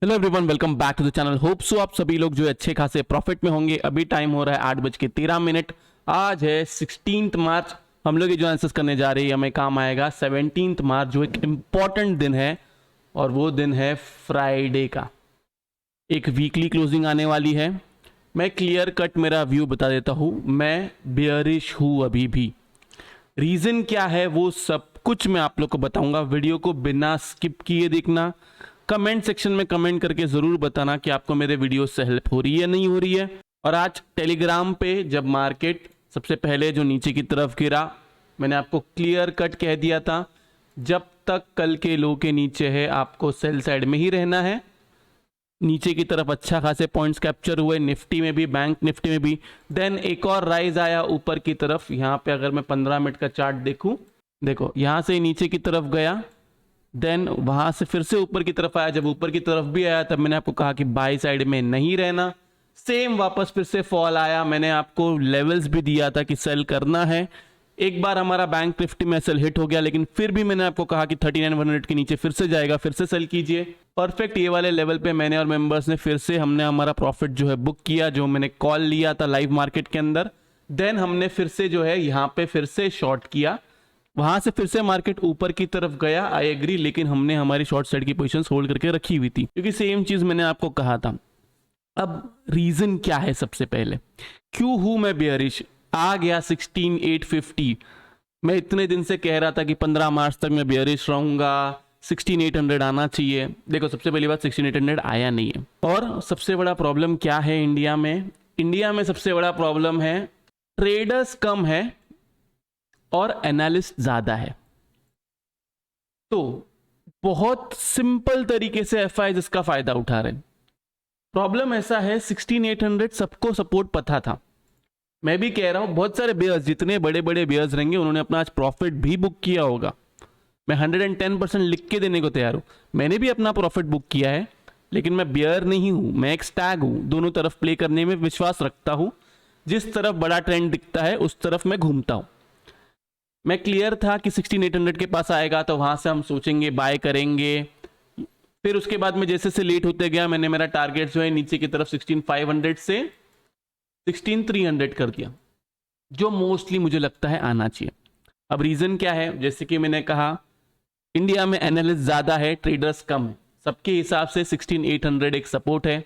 Hello everyone, welcome back to the channel. Hope so आप सभी लोग जो है अच्छे खासे प्रॉफिट में होंगे। अभी टाइम हो रहा है 8:13। आज है 16 मार्च। हम लोग ये जो आंसर्स करने जा रहे हैं हमें काम आएगा 17 मार्च, जो एक इम्पॉर्टेंट दिन है और वो दिन है फ्राइडे का। एक वीकली क्लोजिंग आने वाली है। मैं क्लियर कट मेरा व्यू बता देता हूँ। मैं बियरिश हूँ अभी भी। रीज़न क्या है वो सब कुछ मैं आप लोग को बताऊंगा। वीडियो को बिना स्किप किए देखना। कमेंट सेक्शन में कमेंट करके ज़रूर बताना कि आपको मेरे वीडियो से हेल्प हो रही है नहीं हो रही है। और आज टेलीग्राम पे जब मार्केट सबसे पहले जो नीचे की तरफ गिरा, मैंने आपको क्लियर कट कह दिया था जब तक कल के लो के नीचे है आपको सेल साइड में ही रहना है। नीचे की तरफ अच्छा खासे पॉइंट्स कैप्चर हुए, निफ्टी में भी, बैंक निफ्टी में भी। देन एक और राइज आया ऊपर की तरफ। यहाँ पे अगर मैं 15 मिनट का चार्ट देखूं, देखो यहाँ से नीचे की तरफ गया, देन वहां से फिर से ऊपर की तरफ आया। जब ऊपर की तरफ भी आया तब मैंने आपको कहा कि बाई साइड में नहीं रहना। सेम वापस फिर से फॉल आया। मैंने आपको लेवल्स भी दिया था कि सेल करना है। एक बार हमारा बैंक निफ्टी में सेल हिट हो गया, लेकिन फिर भी मैंने आपको कहा कि 3900 के नीचे फिर से जाएगा, फिर से सेल कीजिए। परफेक्ट ये वाले लेवल पे मैंने और मेंबर्स ने फिर से हमने हमारा प्रॉफिट जो है बुक किया, जो मैंने कॉल लिया था लाइव मार्केट के अंदर। देन हमने फिर से जो है यहाँ पे फिर से शॉर्ट किया। वहां से फिर से मार्केट ऊपर की तरफ गया, आई एग्री, लेकिन हमने हमारी शॉर्ट साइड की पोजीशन होल्ड करके रखी हुई थी, क्योंकि सेम चीज मैंने आपको कहा था। अब रीजन क्या है? सबसे पहले क्यों हूं मैं बेयरिश? आ गया 16850। मैं इतने दिन से कह रहा था कि 15 मार्च तक मैं बेयरिश रहूंगा, 16800 आना चाहिए। देखो, सबसे पहली बात 16800 आया नहीं है। और सबसे बड़ा प्रॉब्लम क्या है इंडिया में? इंडिया में सबसे बड़ा प्रॉब्लम है ट्रेडर्स कम है और एनालिस्ट ज्यादा है। तो बहुत सिंपल तरीके से एफआईज इसका फायदा उठा रहे हैं। प्रॉब्लम ऐसा है, 16800 सबको सपोर्ट पता था। मैं भी कह रहा हूं बहुत सारे बेयर्स, जितने बड़े बड़े बेयर्स रहेंगे, उन्होंने अपना आज प्रॉफिट भी बुक किया होगा। मैं 110% लिख के देने को तैयार हूं। मैंने भी अपना प्रॉफिट बुक किया है, लेकिन मैं बेयर नहीं हूं, मैं एक स्टैग हूं। दोनों तरफ प्ले करने में विश्वास रखता हूं। जिस तरफ बड़ा ट्रेंड दिखता है उस तरफ मैं घूमता हूं। मैं क्लियर था कि 16800 के पास आएगा तो वहां से हम सोचेंगे बाय करेंगे। फिर उसके बाद में जैसे से लेट होते गया, मैंने मेरा टारगेट जो है नीचे की तरफ 16500 से 16300 कर दिया, जो मोस्टली मुझे लगता है आना चाहिए। अब रीजन क्या है? जैसे कि मैंने कहा, इंडिया में एनालिस्ट ज्यादा है, ट्रेडर्स कम है। सबके हिसाब से 16800 एक सपोर्ट है।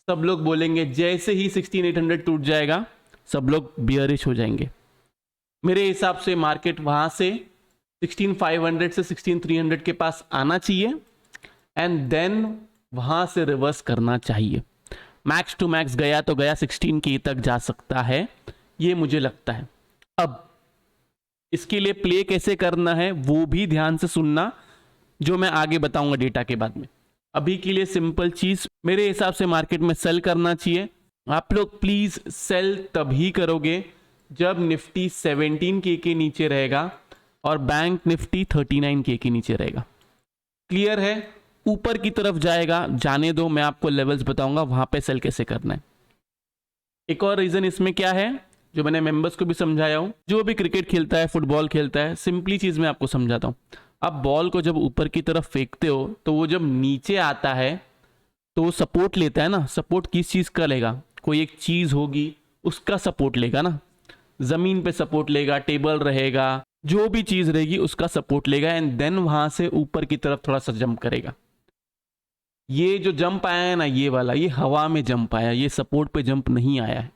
सब लोग बोलेंगे जैसे ही 16800 टूट जाएगा सब लोग बियरिश हो जाएंगे। मेरे हिसाब से मार्केट वहां से 16500 से 16300 के पास आना चाहिए एंड देन वहां से रिवर्स करना चाहिए। मैक्स टू मैक्स गया तो गया, 16K तक जा सकता है, ये मुझे लगता है। अब इसके लिए प्ले कैसे करना है वो भी ध्यान से सुनना, जो मैं आगे बताऊंगा डेटा के बाद में। अभी के लिए सिंपल चीज, मेरे हिसाब से मार्केट में सेल करना चाहिए। आप लोग प्लीज सेल तभी करोगे जब निफ्टी 17K के नीचे रहेगा और बैंक निफ्टी 39K के नीचे रहेगा। क्लियर है? ऊपर की तरफ जाएगा, जाने दो, मैं आपको लेवल्स बताऊंगा वहां पे सेल कैसे करना है। एक और रीजन इसमें क्या है, जो मैंने मेंबर्स को भी समझाया हूं। जो भी क्रिकेट खेलता है, फुटबॉल खेलता है, सिंपली चीज मैं आपको समझाता हूं। आप बॉल को जब ऊपर की तरफ फेंकते हो तो वो जब नीचे आता है तो वो सपोर्ट लेता है ना। सपोर्ट किस चीज का लेगा? कोई एक चीज होगी उसका सपोर्ट लेगा ना। जमीन पे सपोर्ट लेगा, टेबल रहेगा, जो भी चीज रहेगी उसका सपोर्ट लेगा एंड देन वहां से ऊपर की तरफ थोड़ा सा जंप करेगा। ये जो जंप आया है ना, ये वाला, ये हवा में जंप आया, ये सपोर्ट पे जंप नहीं आया है।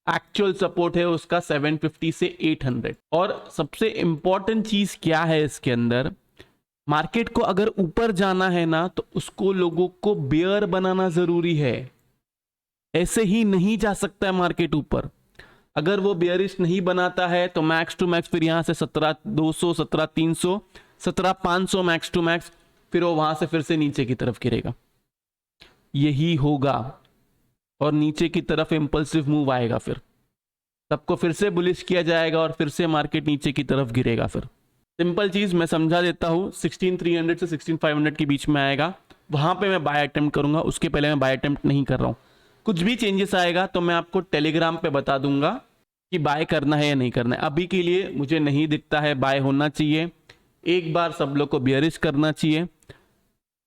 एक्चुअल सपोर्ट है उसका 750 से 800। और सबसे इंपॉर्टेंट चीज क्या है इसके अंदर, मार्केट को अगर ऊपर जाना है ना तो उसको लोगों को बेयर बनाना जरूरी है। ऐसे ही नहीं जा सकता है मार्केट ऊपर। अगर वो बेयरिश नहीं बनाता है तो मैक्स टू मैक्स फिर यहां से 17200, 17300, 17500 मैक्स टू मैक्स, फिर वो वहां से फिर से नीचे की तरफ गिरेगा। यही होगा और नीचे की तरफ इंपल्सिव मूव आएगा। फिर सबको फिर से बुलिश किया जाएगा और फिर से मार्केट नीचे की तरफ गिरेगा। फिर सिंपल चीज मैं समझा देता हूं, 16300 से 16500 के बीच में आएगा, वहां पे मैं बाय अटेम्प्ट करूंगा। उसके पहले मैं बाय अटेम्प्ट नहीं कर रहा हूं। कुछ भी चेंजेस आएगा तो मैं आपको टेलीग्राम पे बता दूंगा कि बाय करना है या नहीं करना है। अभी के लिए मुझे नहीं दिखता है बाय होना चाहिए। एक बार सब लोग को बियरिश करना चाहिए।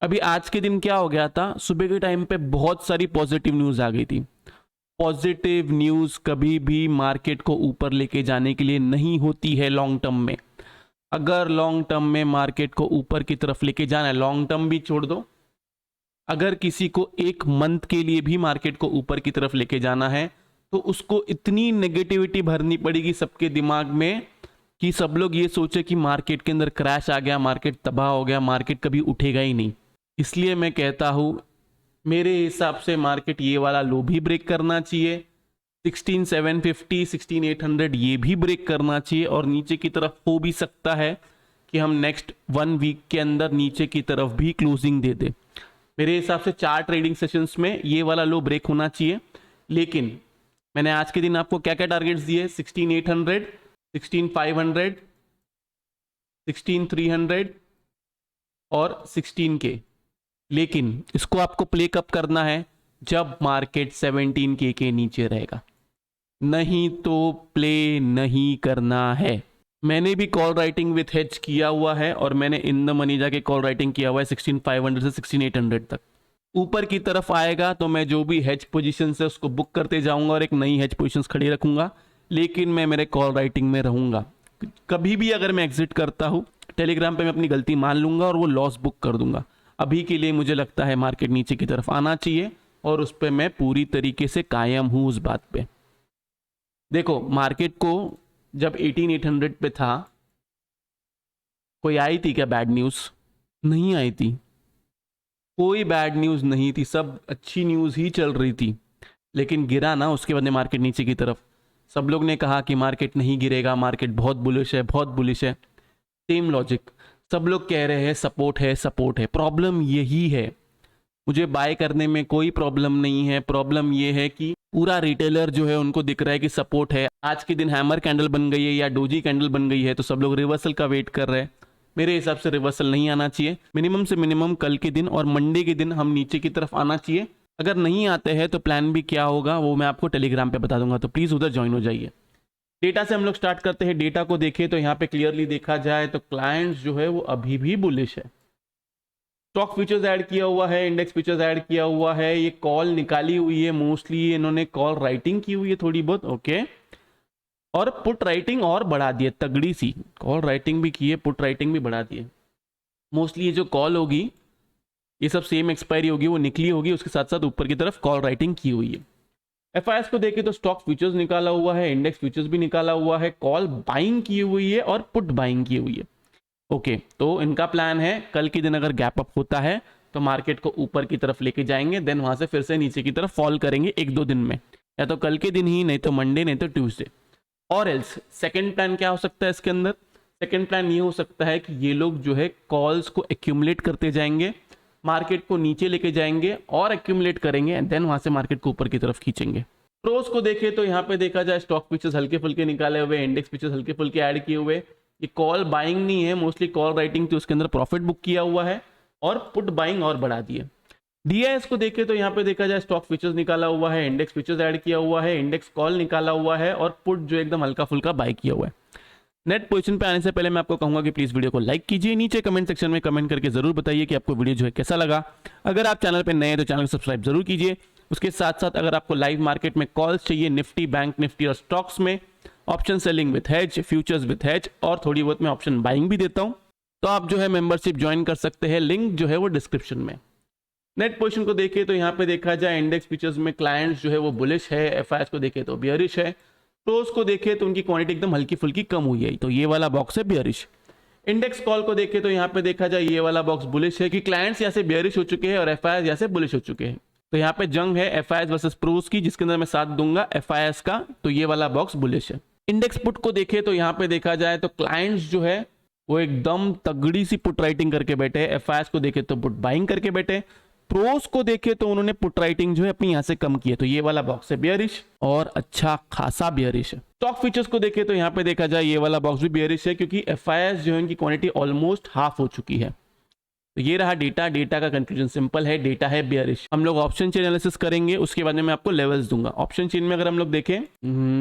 अभी आज के दिन क्या हो गया था, सुबह के टाइम पे बहुत सारी पॉजिटिव न्यूज़ आ गई थी। पॉजिटिव न्यूज़ कभी भी मार्केट को ऊपर लेके जाने के लिए नहीं होती है लॉन्ग टर्म में। अगर लॉन्ग टर्म में मार्केट को ऊपर की तरफ लेके जाना है, लॉन्ग टर्म भी छोड़ दो, अगर किसी को एक मंथ के लिए भी मार्केट को ऊपर की तरफ लेके जाना है तो उसको इतनी नेगेटिविटी भरनी पड़ेगी सबके दिमाग में कि सब लोग ये सोचे कि मार्केट के अंदर क्रैश आ गया, मार्केट तबाह हो गया, मार्केट कभी उठेगा ही नहीं। इसलिए मैं कहता हूं, मेरे हिसाब से मार्केट ये वाला लो भी ब्रेक करना चाहिए, 16,750 16,800 ये भी ब्रेक करना चाहिए, और नीचे की तरफ हो भी सकता है कि हम नेक्स्ट 1 वीक के अंदर नीचे की तरफ भी क्लोजिंग दे दे। मेरे हिसाब से 4 ट्रेडिंग सेशंस में ये वाला लो ब्रेक होना चाहिए। लेकिन मैंने आज के दिन आपको क्या क्या टारगेट्स दिए, 16,800, 16,500, 16,300 और 16K। लेकिन इसको आपको प्ले कब करना है, जब मार्केट 17K के नीचे रहेगा, नहीं तो प्ले नहीं करना है। मैंने भी कॉल राइटिंग विथ हेज किया हुआ है और मैंने इन द मनी जाके कॉल राइटिंग किया हुआ है 16,500 से 16,800 तक। ऊपर की तरफ आएगा तो मैं जो भी हेज पोजीशन है उसको बुक करते जाऊंगा और एक नई हेज पोजीशंस खड़ी रखूंगा, लेकिन मैं मेरे कॉल राइटिंग में रहूंगा। कभी भी अगर मैं एग्जिट करता हूं, टेलीग्राम पे मैं अपनी गलती मान लूंगा और वो लॉस बुक कर दूंगा। अभी के लिए मुझे लगता है मार्केट नीचे की तरफ आना चाहिए और उस पर मैं पूरी तरीके से कायम हूं उस बात पे। देखो, मार्केट को जब 18,800 पे था, कोई आई थी क्या बैड न्यूज़? नहीं आई थी, कोई बैड न्यूज़ नहीं थी, सब अच्छी न्यूज़ ही चल रही थी। लेकिन गिरा ना उसके बाद में मार्केट नीचे की तरफ। सब लोग ने कहा कि मार्केट नहीं गिरेगा, मार्केट बहुत बुलिश है, बहुत बुलिश है। सेम लॉजिक, सब लोग कह रहे हैं सपोर्ट है, सपोर्ट है। प्रॉब्लम यही है, मुझे बाय करने में कोई प्रॉब्लम नहीं है। प्रॉब्लम ये है कि पूरा रिटेलर जो है उनको दिख रहा है कि सपोर्ट है। आज के दिन हैमर कैंडल बन गई है या डोजी कैंडल बन गई है तो सब लोग रिवर्सल का वेट कर रहे हैं। मेरे हिसाब से रिवर्सल नहीं आना चाहिए। मिनिमम से मिनिमम कल के दिन और मंडे के दिन हम नीचे की तरफ आना चाहिए। अगर नहीं आते हैं तो प्लान भी क्या होगा वो मैं आपको टेलीग्राम पे बता दूंगा, तो प्लीज़ उधर ज्वाइन हो जाइए। डेटा से हम लोग स्टार्ट करते हैं। डेटा को देखें तो यहाँ पे क्लियरली देखा जाए तो क्लाइंट्स जो है वो अभी भी बुलिश है। स्टॉक फ्यूचर्स ऐड किया हुआ है, इंडेक्स फ्यूचर्स ऐड किया हुआ है, ये कॉल निकाली हुई है, मोस्टली इन्होंने कॉल राइटिंग की हुई है थोड़ी बहुत, ओके, और पुट राइटिंग और बढ़ा दी है, तगड़ी सी कॉल राइटिंग भी की है, पुट राइटिंग भी बढ़ा दी है। मोस्टली ये जो कॉल होगी ये सब सेम एक्सपायरी होगी, वो निकली होगी, उसके साथ साथ ऊपर की तरफ कॉल राइटिंग की हुई है। एफआईएस को देखें तो स्टॉक फ्यूचर्स निकाला हुआ है, इंडेक्स फ्यूचर्स भी निकाला हुआ है, कॉल बाइंग की हुई है और पुट बाइंग की हुई है। ओके, तो इनका प्लान है कल के दिन अगर गैप अप होता है तो मार्केट को ऊपर की तरफ लेके जाएंगे, देन वहां से फिर से नीचे की तरफ फॉल करेंगे 1-2 दिन में, या तो कल के दिन ही, नहीं तो मंडे, नहीं तो ट्यूसडे। और एल्स सेकंड प्लान क्या हो सकता है इसके अंदर? सेकंड प्लान ये हो सकता है कि ये लोग जो है कॉल्स को एक्यूमुलेट करते जाएंगे, मार्केट को नीचे लेके जाएंगे और एक्यूमुलेट करेंगे एंड देन वहां से मार्केट को ऊपर की तरफ खींचेंगे। प्रोस को देखें तो यहाँ पे देखा जाए स्टॉक फ्यूचर्स हल्के फुल्के निकाले हुए, इंडेक्स फ्यूचर्स हल्के फुल्के ऐड किए हुए। ये कॉल बाइंग नहीं है, मोस्टली कॉल राइटिंग थी, उसके अंदर प्रॉफिट बुक किया हुआ है और पुट बाइंग और बढ़ा दिए। डीआईएस को देखें तो यहाँ पे देखा जाए स्टॉक फ्यूचर्स निकाला हुआ है, इंडेक्स फ्यूचर्स ऐड किया हुआ है, इंडेक्स कॉल निकाला हुआ है और पुट जो एकदम हल्का फुल्का बाय किया हुआ है। नेट पोजीशन पे आने से पहले मैं आपको कहूंगा कि प्लीज वीडियो को लाइक कीजिए, नीचे कमेंट सेक्शन में कमेंट करके जरूर बताइए कि आपको वीडियो जो है कैसा लगा। अगर आप चैनल पे नए हैं तो चैनल को सब्सक्राइब जरूर कीजिए। उसके साथ साथ अगर आपको लाइव मार्केट में कॉल्स चाहिए, निफ्टी, बैंक निफ्टी और स्टॉक्स में, option selling with hedge, futures with hedge और थोड़ी बहुत मैं ऑप्शन बाइंग भी देता हूं, तो आप जो है मेंबरशिप ज्वाइन कर सकते हैं, लिंक जो है वो डिस्क्रिप्शन में। नेट पोजीशन को देखें तो यहाँ पे देखा जाए इंडेक्स फ्यूचर्स में क्लाइंट्स जो है वो बुलिश है, एफआईएस को देखें तो बियरिश है, प्रोस को देखें तो उनकी क्वांटिटी एकदम हल्की फुल्की कम हुई है, तो ये वाला बॉक्स है बियरिश। इंडेक्स कॉल को देखें तो यहाँ पे देखा जाए ये वाला बॉक्स बुलिश है कि क्लाइंट्स यहाँ से बियरिश हो चुके हैं और एफआईएस यहाँ से बुलिश हो चुके हैं, तो यहाँ पे जंग है एफआईएस वर्सेस प्रोस की, जिसके अंदर मैं साथ दूंगा एफआईएस का, तो ये वाला बॉक्स बुलिश है। इंडेक्स पुट को देखें तो यहाँ पे देखा जाए तो क्लाइंट्स जो है वो एकदम तगड़ी सी पुट राइटिंग करके बैठे हैं, एफआईएस को देखें तो पुट बाइंग करके बैठे, प्रोस को देखे तो उन्होंने पुट राइटिंग जो है अपनी यहां से कम की है, तो ये वाला बॉक्स है बियरिश और अच्छा खासा बियरिश है। स्टॉक फीचर्स को देखे तो यहाँ पे देखा जाए ये वाला बॉक्स भी बियरिश है क्योंकि एफआईएस जो है उनकी क्वांटिटी ऑलमोस्ट हाफ हो चुकी है। तो ये रहा डेटा। डेटा का कंक्लूजन सिंपल है, डेटा है बियरिश। हम लोग ऑप्शन चेन एनालिसिस करेंगे, उसके बाद में मैं आपको लेवल्स दूंगा। ऑप्शन चेन में अगर हम लोग देखें,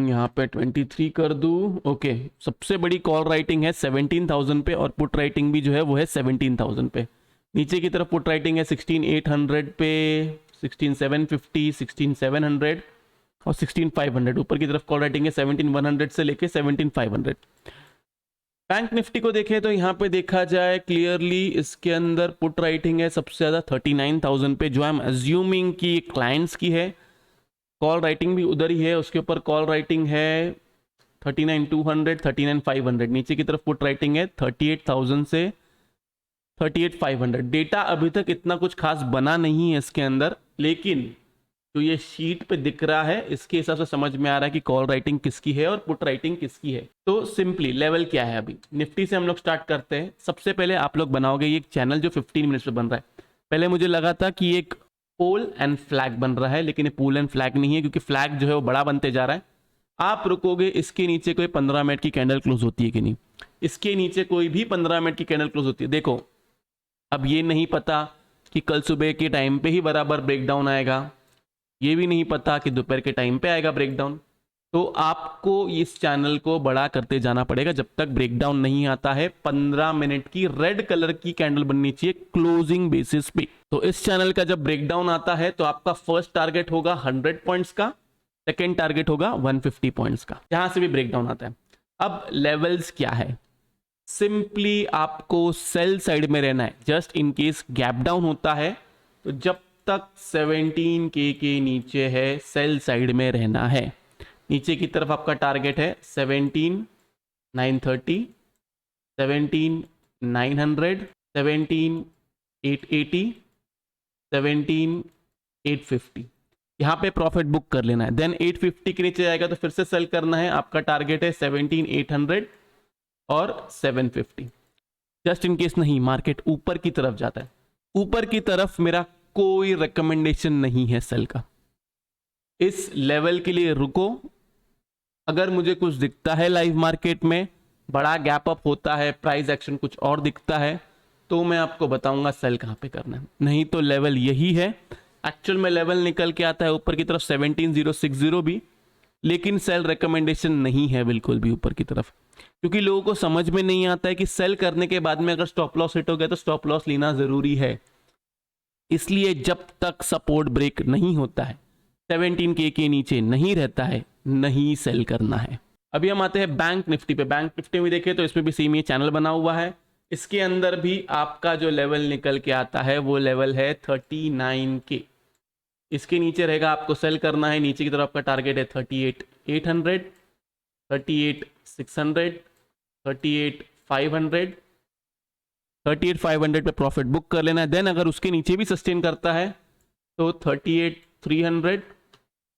यहाँ पे 23 कर दूं, ओके, सबसे बड़ी कॉल राइटिंग है 17,000 पे और पुट राइटिंग भी जो है वो है 17,000 पे। नीचे की तरफ पुट राइटिंग है 16800 पे, 16750, 16700 और 16500। ऊपर की तरफ कॉल राइटिंग है 17100 से लेके 17500। बैंक निफ्टी को देखें तो यहाँ पे देखा जाए क्लियरली इसके अंदर पुट राइटिंग है सबसे ज़्यादा 39,000 पे, जो आई एम अज्यूमिंग कि क्लाइंट्स की है। कॉल राइटिंग भी उधर ही है, उसके ऊपर कॉल राइटिंग है 39,200, 39,500। नीचे की तरफ पुट राइटिंग है 38,000 से 38,500। डेटा अभी तक इतना कुछ खास बना नहीं है इसके अंदर, लेकिन जो ये शीट पे दिख रहा है इसके हिसाब से समझ में आ रहा है कि कॉल राइटिंग किसकी है और पुट राइटिंग किसकी है। तो सिंपली लेवल क्या है, अभी निफ्टी से हम लोग स्टार्ट करते हैं। सबसे पहले आप लोग बनाओगे ये चैनल जो 15 मिनट्स में बन रहा है। पहले मुझे लगा था कि एक पोल एंड फ्लैग बन रहा है, लेकिन ये पोल एंड फ्लैग नहीं है, क्योंकि फ्लैग जो है वो बड़ा बनते जा रहा है। आप रुकोगे, इसके नीचे कोई 15 मिनट की कैंडल क्लोज होती है कि नहीं, इसके नीचे कोई भी 15 मिनट की कैंडल क्लोज होती है। देखो अब ये नहीं पता कि कल सुबह के टाइम पे ही बराबर ब्रेकडाउन आएगा, ये भी नहीं पता कि दोपहर के टाइम पे आएगा ब्रेकडाउन। तो आपको इस चैनल को बड़ा करते जाना पड़ेगा जब तक ब्रेकडाउन नहीं आता है। 15 मिनट की रेड कलर की कैंडल बननी चाहिए क्लोजिंग बेसिस पे। तो इस चैनल का जब ब्रेकडाउन आता है तो आपका फर्स्ट टारगेट होगा 100 पॉइंट्स का, सेकेंड टारगेट होगा 150 पॉइंट्स का, जहां से भी ब्रेकडाउन आता है। अब लेवल्स क्या है, सिंपली आपको सेल साइड में रहना है। Just in case gap down होता है तो जब तक 17K के नीचे है सेल साइड में रहना है। नीचे की तरफ आपका टारगेट है 17,930, 17,900, 17,880, 17,850। यहाँ पे प्रॉफिट बुक कर लेना है। देन 850 के नीचे जाएगा तो फिर से सेल करना है। आपका टारगेट है 17,800 और 750। जस्ट इन केस नहीं मार्केट ऊपर की तरफ जाता है, ऊपर की तरफ मेरा कोई रिकमेंडेशन नहीं है सेल का। इस लेवल के लिए रुको। अगर मुझे कुछ दिखता है लाइव मार्केट में, बड़ा गैप अप होता है, प्राइस एक्शन कुछ और दिखता है, तो मैं आपको बताऊंगा सेल कहां पे करना है। नहीं तो लेवल यही है। एक्चुअल में लेवल निकल के आता है ऊपर की तरफ 17,060 भी, लेकिन सेल रिकमेंडेशन नहीं है बिल्कुल भी ऊपर की तरफ, क्योंकि लोगों को समझ में नहीं आता है कि सेल करने के बाद में अगर स्टॉप लॉस हिट हो गया तो स्टॉप लॉस लेना जरूरी है। इसलिए जब तक सपोर्ट ब्रेक नहीं होता है, 17K के नीचे नहीं रहता है, नहीं सेल करना है। अभी हम आते हैं बैंक निफ्टी पे। बैंक निफ्टी में देखें तो इसमें भी सेम ये चैनल बना हुआ है। इसके अंदर भी आपका जो लेवल निकल के आता है वो लेवल है 39K। इसके नीचे रहेगा, आपको सेल करना है। नीचे की तरफ आपका टारगेट है 38,800, 38,600, 38,500, 38,500 पे प्रॉफिट बुक कर लेना है। देन अगर उसके नीचे भी सस्टेन करता है तो 38,300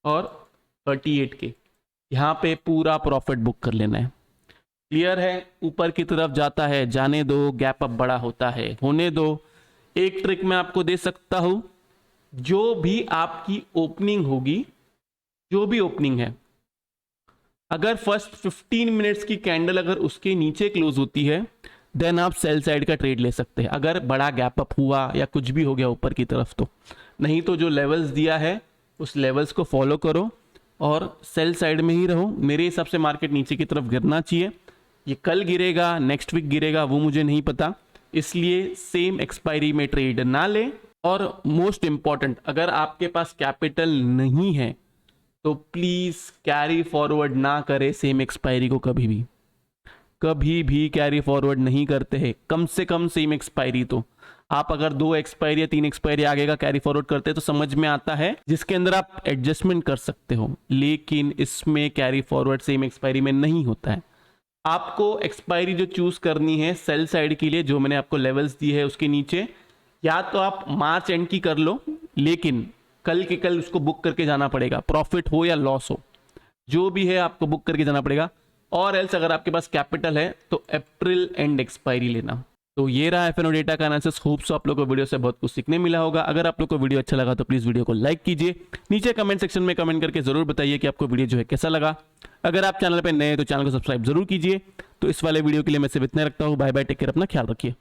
और 38K, यहाँ पे पूरा प्रॉफिट बुक कर लेना है। क्लियर है? ऊपर की तरफ जाता है, जाने दो, गैप अप बड़ा होता है, होने दो। एक ट्रिक मैं आपको दे सकता हूं, जो भी आपकी ओपनिंग होगी, जो भी ओपनिंग है, अगर फर्स्ट 15 मिनट्स की कैंडल अगर उसके नीचे क्लोज होती है, देन आप सेल साइड का ट्रेड ले सकते हैं, अगर बड़ा गैप अप हुआ या कुछ भी हो गया ऊपर की तरफ तो। नहीं तो जो लेवल्स दिया है उस लेवल्स को फॉलो करो और सेल साइड में ही रहो। मेरे हिसाब से मार्केट नीचे की तरफ गिरना चाहिए। ये कल गिरेगा, नेक्स्ट वीक गिरेगा, वो मुझे नहीं पता, इसलिए सेम एक्सपायरी में ट्रेड ना ले। और मोस्ट इंपॉर्टेंट, अगर आपके पास कैपिटल नहीं है तो प्लीज कैरी फॉरवर्ड ना करे सेम एक्सपायरी को। कभी भी कैरी फॉरवर्ड नहीं करते हैं, कम से कम सेम एक्सपायरी। तो आप अगर 2 एक्सपायरी या 3 एक्सपायरी आगे का कैरी फॉरवर्ड करते हैं तो समझ में आता है, जिसके अंदर आप एडजस्टमेंट कर सकते हो। लेकिन इसमें कैरी फॉरवर्ड सेम एक्सपायरी में नहीं होता है। आपको एक्सपायरी जो चूज करनी है सेल साइड के लिए, जो मैंने आपको लेवल्स दी है उसके नीचे, या तो आप मार्च एंड की कर लो, लेकिन कल के कल उसको बुक करके जाना पड़ेगा, प्रॉफिट हो या लॉस हो, जो भी है आपको बुक करके जाना पड़ेगा। और एल्स अगर आपके पास कैपिटल है तो अप्रैल एंड एक्सपायरी लेना। तो ये रहा FNO डेटा का एनालिसिस। होप सो आप लोगों को वीडियो से बहुत कुछ सीखने मिला होगा। अगर आप लोग को वीडियो अच्छा लगा तो प्लीज वीडियो को लाइक कीजिए। नीचे कमेंट सेक्शन में कमेंट करके जरूर बताइए कि आपको वीडियो जो है कैसा लगा। अगर आप चैनल पर नए हैं तो चैनल को सब्सक्राइब जरूर कीजिए। तो इस वाले वीडियो के लिए मैं सिर्फ इतना रखता हूँ। बाय बाय, टेक केयर, अपना ख्याल रखिए।